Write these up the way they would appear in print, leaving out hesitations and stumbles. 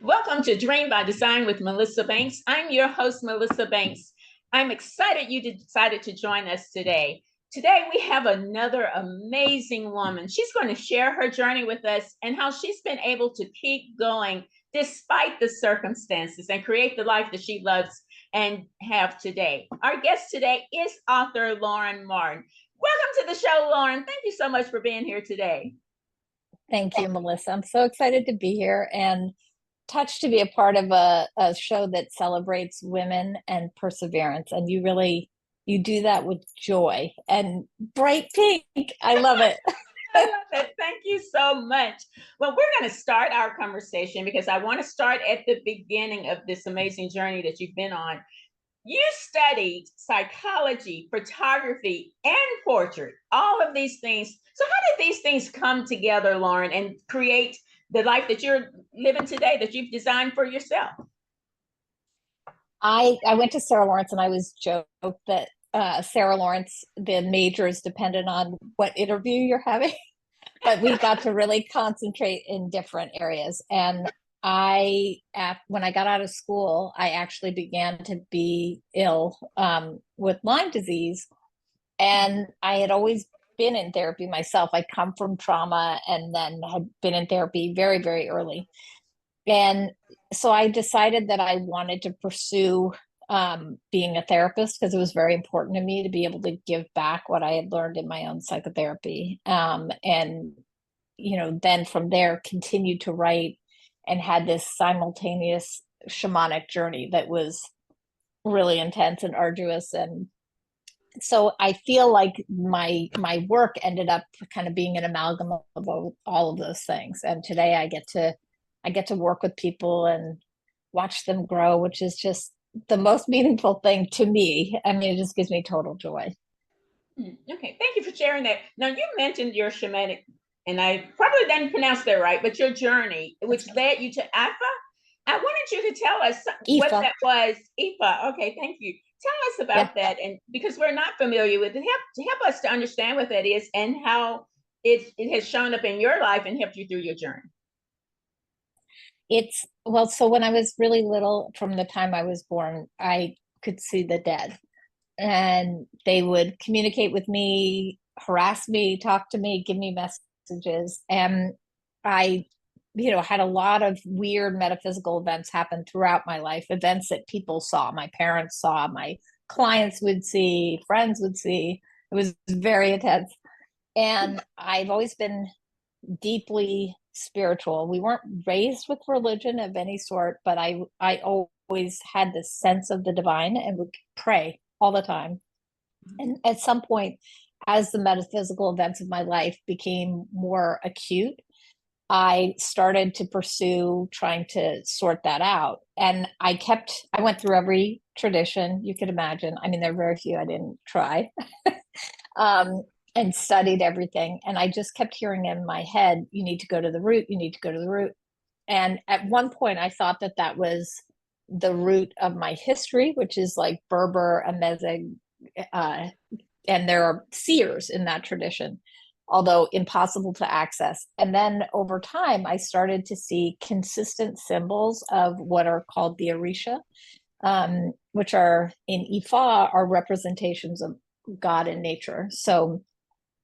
Welcome to Dream by Design with Melissa Banks. I'm your host, Melissa Banks. I'm excited you decided to join us today. Today, we have another amazing woman. She's going to share her journey with us and how she's been able to keep going despite the circumstances and create the life that she loves and have today. Our guest today is author Lauren Martin. Welcome to the show, Lauren. Thank you so much for being here today. Thank you, Melissa. I'm so excited to be here and touched to be a part of a show that celebrates women and perseverance. And you do that with joy and bright pink. I love it. I love it. Thank you so much. Well, we're going to start our conversation because I want to start at the beginning of this amazing journey that you've been on. You studied psychology, photography, and portrait, all of these things. So, how did these things come together, Lauren, and create the life that you're living today that you've designed for yourself? I went to Sarah Lawrence and I was joked that Sarah Lawrence, the major is dependent on what interview you're having. But we got to really concentrate in different areas. And when I got out of school, I actually began to be ill with Lyme disease. And I had always been in therapy myself. I come from trauma and then had been in therapy very, very early. And so I decided that I wanted to pursue being a therapist because it was very important to me to be able to give back what I had learned in my own psychotherapy. And, then from there, continued to write and had this simultaneous shamanic journey that was really intense and arduous. And so I feel like my work ended up kind of being an amalgam of all of those things. And today I get to work with people and watch them grow, which is just the most meaningful thing to me. I mean, it just gives me total joy. Okay, thank you for sharing that. Now, you mentioned your shamanic, and I probably didn't pronounce that right, but your journey, which led you to Ifa. I wanted you to tell us what Aoife. that was. Ifa. Okay, thank you. Tell us Yeah. about that, and because we're not familiar with it, help us to understand what that is and how it has shown up in your life and helped you through your journey. So when I was really little, from the time I was born, I could see the dead. And they would communicate with me, harass me, talk to me, give me messages. And I, had a lot of weird metaphysical events happen throughout my life, events that people saw, my parents saw, my clients would see, friends would see. It was very intense. And I've always been deeply spiritual. We weren't raised with religion of any sort, but I always had this sense of the divine and would pray all the time. And at some point, as the metaphysical events of my life became more acute, I started to pursue trying to sort that out. And I went through every tradition you could imagine. I mean, there are very few I didn't try. um, and studied everything. And I just kept hearing in my head, you need to go to the root, you need to go to the root. And at one point, I thought that that was the root of my history, which is like Berber, Amazigh, and there are seers in that tradition, although impossible to access. And then over time, I started to see consistent symbols of what are called the Orisha, which are in Ifa, are representations of God and nature. So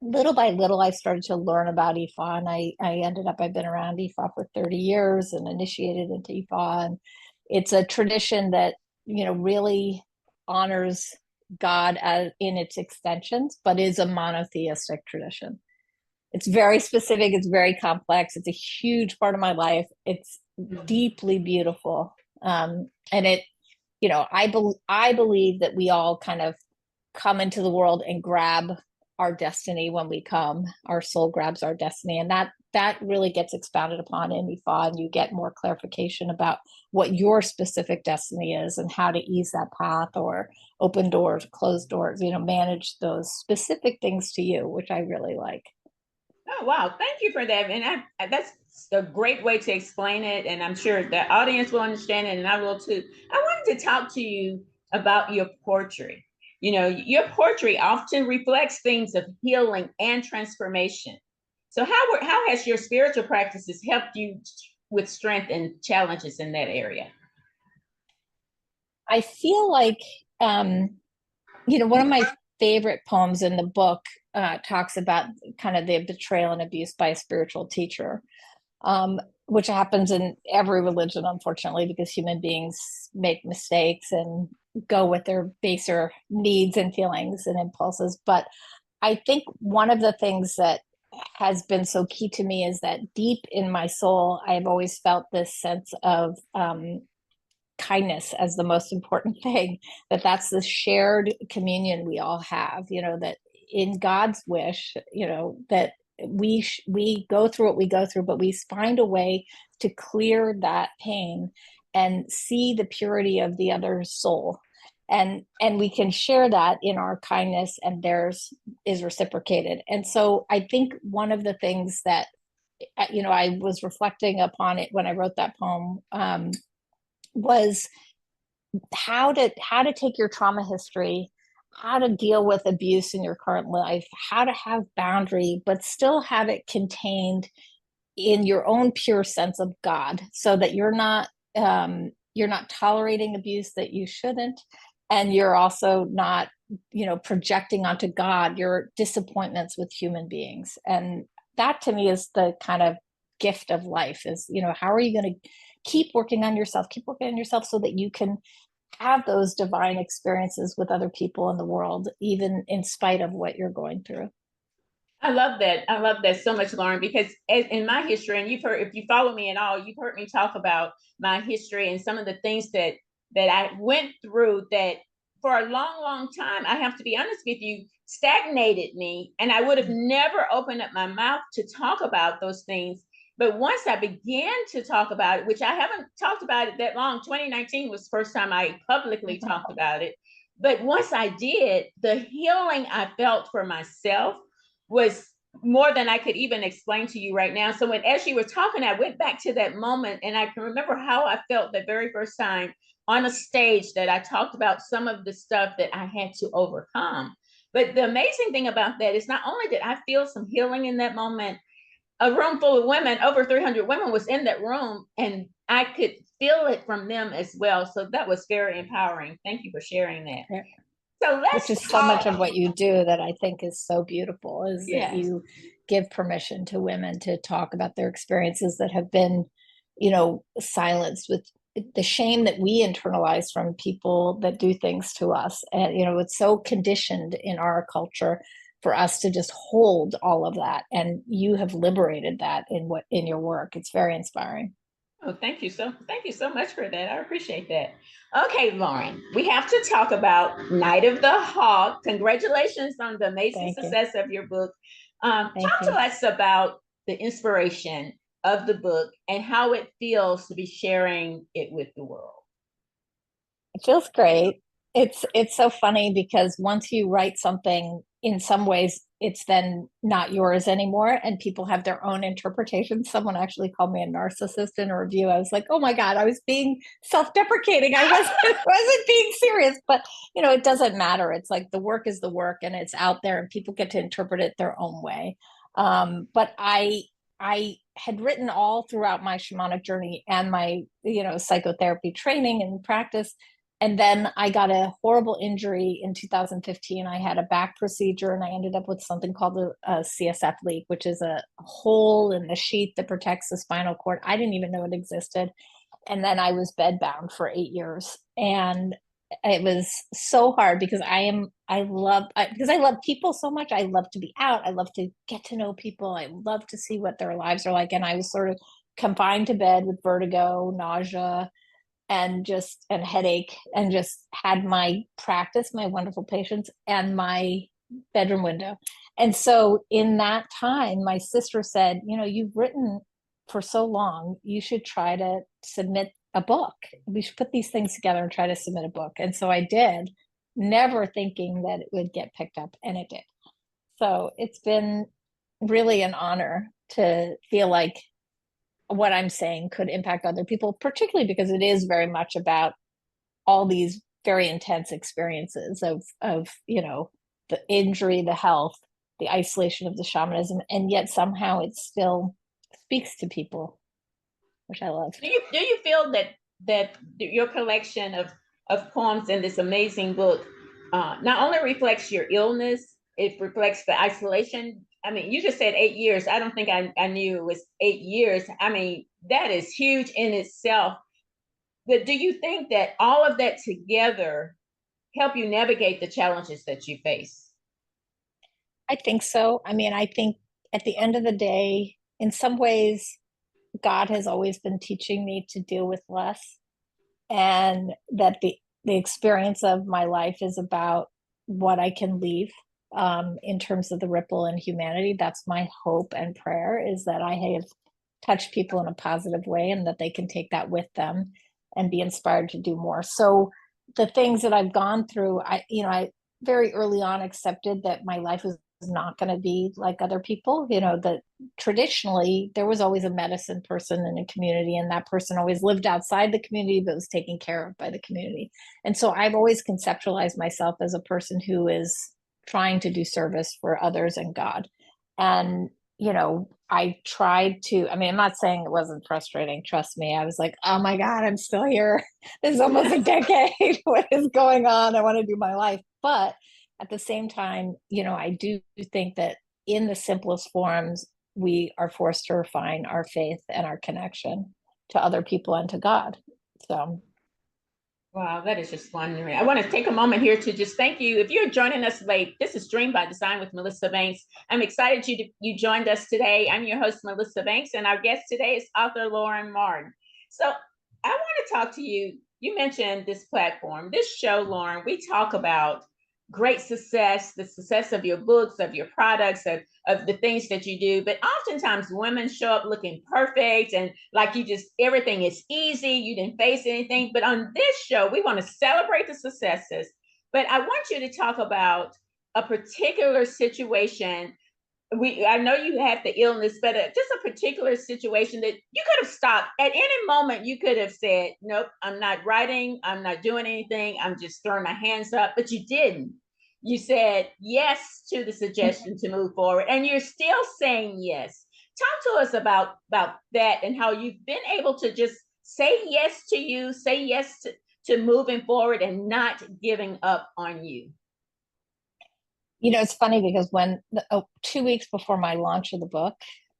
little by little, I started to learn about Ifa, and I've been around Ifa for 30 years and initiated into Ifa. And it's a tradition that, really honors God in its extensions, but is a monotheistic tradition. It's very specific, it's very complex, it's a huge part of my life. It's deeply beautiful. And I believe that we all kind of come into the world and grab our destiny when we come. Our soul grabs our destiny, and that really gets expounded upon in Ifa, and you get more clarification about what your specific destiny is and how to ease that path or open doors, close doors, manage those specific things to you, which I really like. Oh, wow. Thank you for that. And that's a great way to explain it. And I'm sure the audience will understand it, and I will too. I wanted to talk to you about your poetry. Your poetry often reflects themes of healing and transformation. So how has your spiritual practices helped you with strength and challenges in that area? I feel like, one of my favorite poems in the book talks about kind of the betrayal and abuse by a spiritual teacher, which happens in every religion, unfortunately, because human beings make mistakes and go with their baser needs and feelings and impulses. But I think one of the things that has been so key to me is that deep in my soul, I have always felt this sense of kindness as the most important thing, that's the shared communion we all have, that in God's wish, that we go through what we go through, but we find a way to clear that pain and see the purity of the other soul, and we can share that in our kindness, and theirs is reciprocated. And so I think one of the things that I was reflecting upon it when I wrote that poem, was how to take your trauma history, how to deal with abuse in your current life, how to have boundary, but still have it contained in your own pure sense of God, so that you're not tolerating abuse that you shouldn't, and you're also not projecting onto God your disappointments with human beings. And that to me is the kind of gift of life, is how are you going to keep working on yourself, so that you can have those divine experiences with other people in the world, even in spite of what you're going through. I love that. I love that so much, Lauren, because in my history, and you've heard, if you follow me at all, you've heard me talk about my history and some of the things that I went through that for a long, long time, I have to be honest with you, stagnated me. And I would have never opened up my mouth to talk about those things. But once I began to talk about it, which I haven't talked about it that long, 2019 was the first time I publicly talked about it. But once I did, the healing I felt for myself was more than I could even explain to you right now. So as you were talking, I went back to that moment, and I can remember how I felt the very first time on a stage that I talked about some of the stuff that I had to overcome. But the amazing thing about that is not only did I feel some healing in that moment, a room full of women, over 300 women was in that room, and I could feel it from them as well. So that was very empowering. Thank you for sharing that. Yeah. So Which let's is so much of what you do that I think is so beautiful, is that yes. you give permission to women to talk about their experiences that have been, silenced with the shame that we internalize from people that do things to us. And, it's so conditioned in our culture for us to just hold all of that. And you have liberated that in your work. It's very inspiring. Oh, thank you so much for that. I appreciate that. Okay, Lauren, we have to talk about Night of the Hawk. Congratulations on the amazing Thank you. success of your book. Thank Talk to you. us about the inspiration of the book and how it feels to be sharing it with the world. It feels great. It's so funny because once you write something, in some ways it's then not yours anymore, and people have their own interpretation. Someone actually called me a narcissist in a review. I was like, oh my God, I was being self-deprecating. I wasn't being serious. But it doesn't matter. It's like the work is the work, and it's out there, and people get to interpret it their own way. But I had written all throughout my shamanic journey and my psychotherapy training and practice. And then I got a horrible injury in 2015. I had a back procedure, and I ended up with something called a CSF leak, which is a hole in the sheath that protects the spinal cord. I didn't even know it existed. And then I was bedbound for 8 years. And it was so hard because I love people so much. I love to be out. I love to get to know people. I love to see what their lives are like. And I was sort of confined to bed with vertigo, nausea, and headache, and just had my practice, my wonderful patients, and my bedroom window. And so in that time, my sister said, you've written for so long, you should try to submit a book. We should put these things together and try to submit a book. And so I did, never thinking that it would get picked up, and it did. So it's been really an honor to feel like what I'm saying could impact other people, particularly because it is very much about all these very intense experiences of the injury, the health, the isolation of the shamanism, and yet somehow it still speaks to people. which I love. Do you feel that your collection of poems in this amazing book not only reflects your illness, it reflects the isolation? I mean, you just said 8 years. I don't think I knew it was 8 years. I mean, that is huge in itself. But do you think that all of that together help you navigate the challenges that you face? I think so. I mean, I think at the end of the day, in some ways, God has always been teaching me to deal with less, and that the experience of my life is about what I can leave in terms of the ripple in humanity. That's my hope and prayer, is that I have touched people in a positive way and that they can take that with them and be inspired to do more. So the things that I've gone through, I very early on accepted that my life was not going to be like other people. That traditionally there was always a medicine person in a community, and that person always lived outside the community but was taken care of by the community. And so I've always conceptualized myself as a person who is trying to do service for others and God. And I tried to, I mean, I'm not saying it wasn't frustrating. Trust me. I was like, oh my God, I'm still here. This is almost a decade. What is going on? I want to do my life. But at the same time, I do think that in the simplest forms, we are forced to refine our faith and our connection to other people and to God. So, Wow, that is just wonderful. I want to take a moment here to just thank you. If you're joining us late, this is Dream by Design with Melissa Banks. I'm excited you joined us today. I'm your host, Melissa Banks, and our guest today is author Lauren Martin. So I want to talk to you. You mentioned this platform, this show, Lauren. We talk about great success, the success of your books, of your products, of the things that you do. But oftentimes women show up looking perfect and like you just, everything is easy. You didn't face anything. But on this show, we want to celebrate the successes. But I want you to talk about a particular situation. I know you had the illness, but just a particular situation that you could have stopped at any moment. You could have said, nope, I'm not writing, I'm not doing anything, I'm just throwing my hands up, but you didn't. You said yes to the suggestion to move forward, and you're still saying yes. Talk to us about that and how you've been able to just say yes to you, say yes to moving forward and not giving up on you. it's funny because 2 weeks before my launch of the book,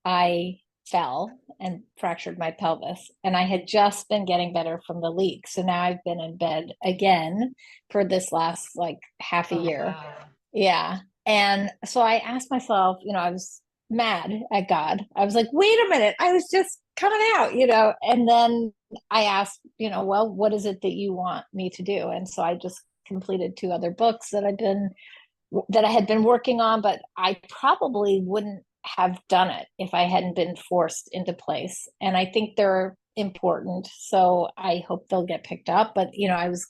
I fell and fractured my pelvis, and I had just been getting better from the leak. So now I've been in bed again for this last like half a Oh, year. wow. Yeah. And so I asked myself, I was mad at God. I was like, wait a minute, I was just coming out, and then I asked, well, what is it that you want me to do? And so I just completed 2 other books that I had been working on, but I probably wouldn't have done it if I hadn't been forced into place. And I think they're important. So I hope they'll get picked up. But, I was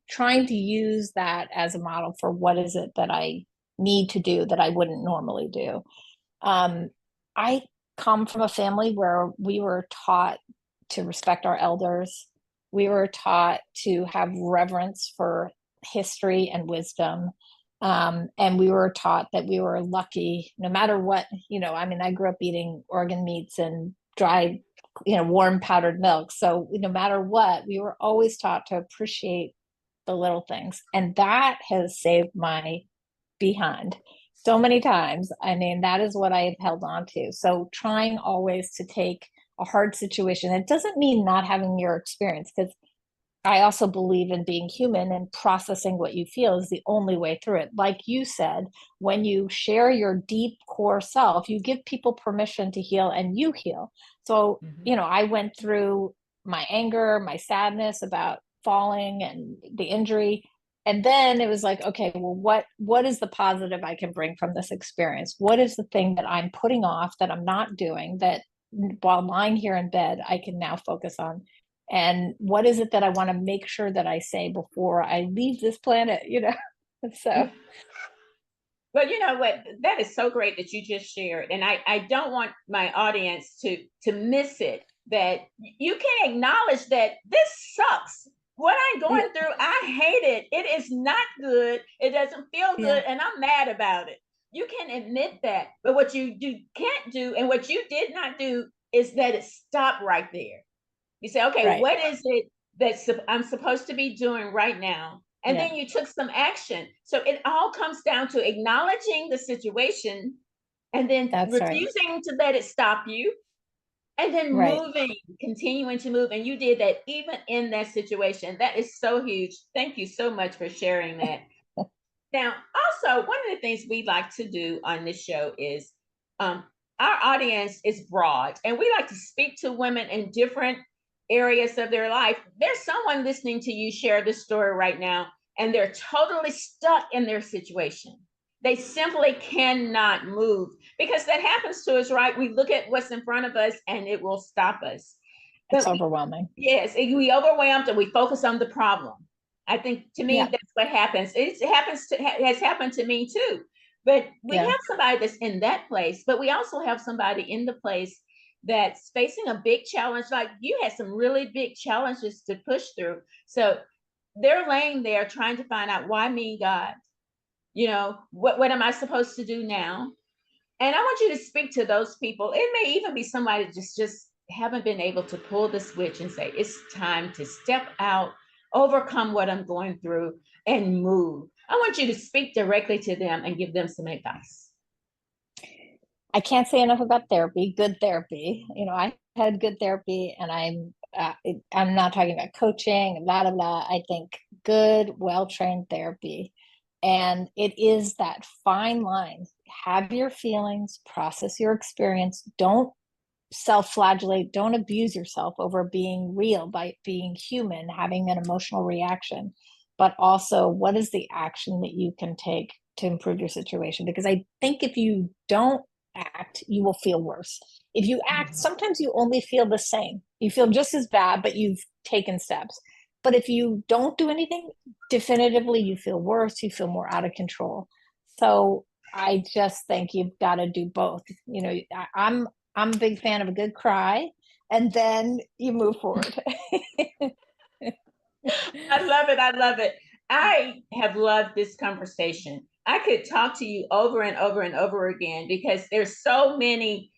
trying to use that as a model for what is it that I need to do that I wouldn't normally do. I come from a family where we were taught to respect our elders. We were taught to have reverence for history and wisdom. And we were taught that we were lucky no matter what. I mean, I grew up eating organ meats and dried, warm powdered milk. So no matter what, we were always taught to appreciate the little things. And that has saved my behind so many times. I mean, that is what I have held on to. So trying always to take a hard situation. It doesn't mean not having your experience, because I also believe in being human, and processing what you feel is the only way through it. Like you said, when you share your deep core self, you give people permission to heal, and you heal. So, Mm-hmm. I went through my anger, my sadness about falling and the injury. And then it was like, okay, well, what is the positive I can bring from this experience? What is the thing that I'm putting off, that I'm not doing, that while lying here in bed, I can now focus on? And what is it that I want to make sure that I say before I leave this planet? So Well, you know what? That is so great that you just shared. And I don't want my audience to miss it, that you can acknowledge that this sucks. What I'm yeah, going through, I hate it. It is not good. It doesn't feel yeah, good, and I'm mad about it. You can admit that. But what you can't do, and what you did not do, is that it stopped right there. You say, okay, Right. what is it that I'm supposed to be doing right now? And Yeah, then you took some action. So it all comes down to acknowledging the situation and then that's right. refusing to let it stop you and then Right. moving, continuing to move. And you did that even in that situation. That is so huge. Thank you so much for sharing that. Now, also, one of the things we like to do on this show is um, our audience is broad, and we like to speak to women in different areas of their life. There's someone listening to you share this story right now, and they're totally stuck in their situation. They simply cannot move because that happens to us, right? We look at what's in front of us and it will stop us. It's But overwhelming. yes, we overwhelmed and we focus on the problem. I think to me Yeah. that's what happens. It happens to has happened to me too. But we Yeah. have somebody that's in that place, but we also have somebody in the place that's facing a big challenge. Like you had some really big challenges to push through. So they're laying there trying to find out why me, God. You know, what am I supposed to do now? And I want you to speak to those people. It may even be somebody that just haven't been able to pull the switch and say, it's time to step out, overcome what I'm going through, and move. I want you to speak directly to them and give them some advice. I can't say enough about therapy, good therapy. I had good therapy, and I'm not talking about coaching, blah, blah, blah. I think good, well-trained therapy. And it is that fine line. Have your feelings, process your experience. Don't self-flagellate, don't abuse yourself over being real, by being human, having an emotional reaction. But also, what is the action that you can take to improve your situation? Because I think if you don't act, you will feel worse. If you act, sometimes you only feel the same. You feel just as bad, but you've taken steps. But if you don't do anything, definitively you feel worse, you feel more out of control. So I just think you've got to do both. I'm a big fan of a good cry, and then you move forward. I love it. I love it. I have loved this conversation. I could talk to you over and over and over again because there's so many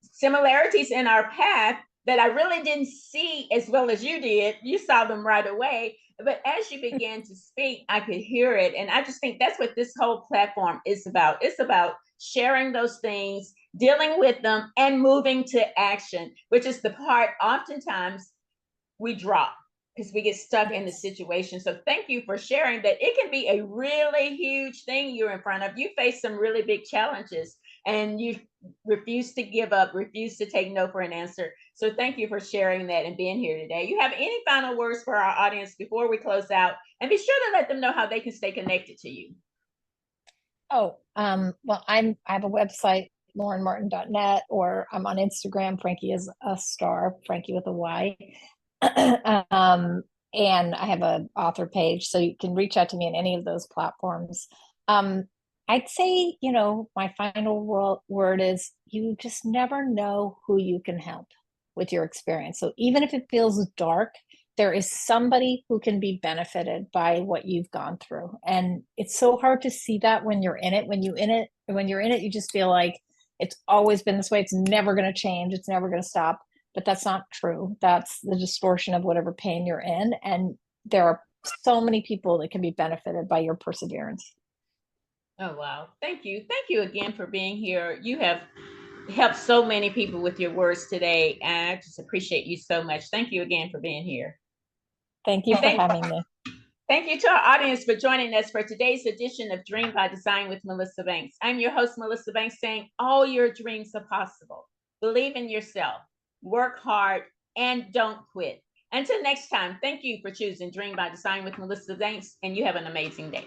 similarities in our path that I really didn't see as well as you did. You saw them right away. But as you began to speak, I could hear it. And I just think that's what this whole platform is about. It's about sharing those things, dealing with them, and moving to action, which is the part oftentimes we drop because we get stuck in the Yes. situation. So thank you for sharing that. It can be a really huge thing you're in front of. You face some really big challenges and you refuse to give up, refuse to take no for an answer. So thank you for sharing that and being here today. You have any final words for our audience before we close out? And be sure to let them know how they can stay connected to you. Well, I have a website, laurenmartin.net, or I'm on Instagram. Frankie is a star, Frankie with a Y. um, and I have an author page, so you can reach out to me in any of those platforms. Um, I'd say, my final word is you just never know who you can help with your experience. So even if it feels dark, there is somebody who can be benefited by what you've gone through. And it's so hard to see that when you're in it. When you're in it, you just feel like it's always been this way. It's never going to change. It's never going to stop. But that's not true. That's the distortion of whatever pain you're in. And there are so many people that can be benefited by your perseverance. Oh, wow. Thank you. Thank you again for being here. You have helped so many people with your words today. And I just appreciate you so much. Thank you again for being here. Thank you And for having me. thank you to our audience for joining us for today's edition of Dream by Design with Melissa Banks. I'm your host, Melissa Banks, saying all your dreams are possible. Believe in yourself, work hard, and don't quit. Until next time, thank you for choosing Dream by Design with Melissa Banks, and you have an amazing day.